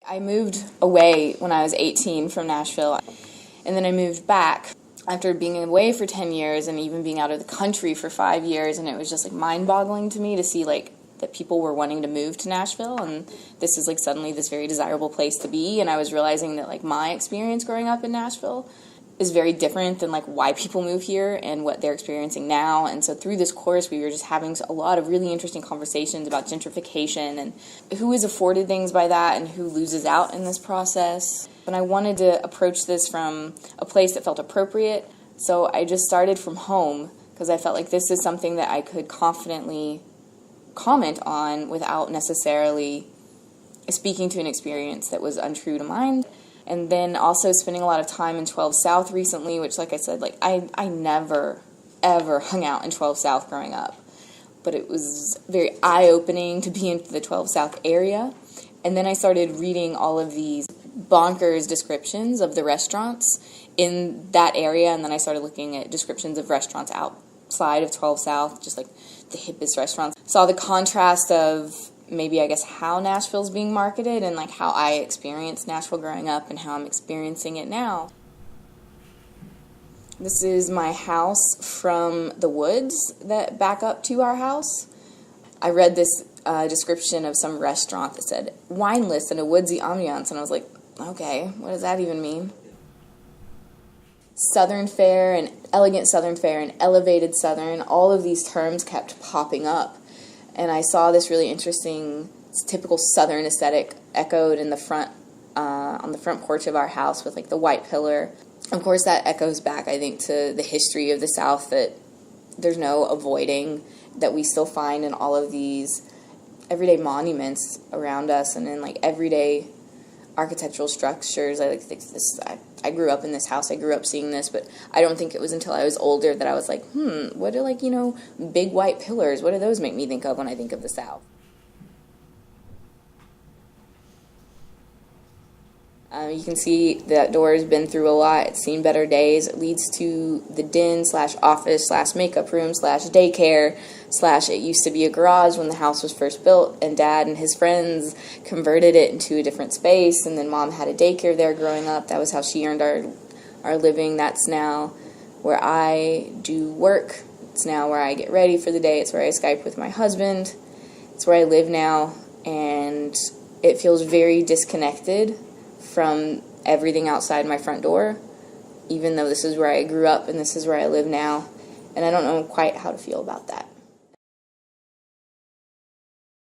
I moved away when I was 18 from Nashville, and then I moved back after being away for 10 years and even being out of the country for 5 years, and it was just like mind-boggling to me to see like that people were wanting to move to Nashville, and this is like suddenly this very desirable place to be. And I was realizing that like my experience growing up in Nashville is very different than like why people move here and what they're experiencing now. And so through this course we were just having a lot of really interesting conversations about gentrification and who is afforded things by that and who loses out in this process. And I wanted to approach this from a place that felt appropriate, so I just started from home because I felt like this is something that I could confidently comment on without necessarily speaking to an experience that was untrue to mine. And then also spending a lot of time in 12 South recently, which, like I said, like I never, ever hung out in 12 South growing up. But it was very eye-opening to be in the 12 South area. And then I started reading all of these bonkers descriptions of the restaurants in that area. And then I started looking at descriptions of restaurants outside of 12 South, just like the hippest restaurants. Saw the contrast of maybe, I guess, how Nashville's being marketed and like how I experienced Nashville growing up and how I'm experiencing it now. This is my house from the woods that back up to our house. I read this description of some restaurant that said wineless and a woodsy ambiance, and I was like, okay, what does that even mean? Southern fare and elegant Southern fare and elevated Southern, all of these terms kept popping up. And I saw this really interesting, typical Southern aesthetic echoed in the front, on the front porch of our house with like the white pillar. Of course, that echoes back, I think, to the history of the South that there's no avoiding, that we still find in all of these everyday monuments around us and in like everyday architectural structures. I like think this. I grew up in this house. I grew up seeing this, but I don't think it was until I was older that I was like, what are big white pillars? What do those make me think of when I think of the South? You can see that door has been through a lot. It's seen better days. It leads to the den/office/makeup room/daycare/ it used to be a garage when the house was first built, and Dad and his friends converted it into a different space, and then Mom had a daycare there growing up. That was how she earned our living. That's now where I do work. It's now where I get ready for the day. It's where I Skype with my husband. It's where I live now, and it feels very disconnected from everything outside my front door, even though this is where I grew up and this is where I live now, and I don't know quite how to feel about that.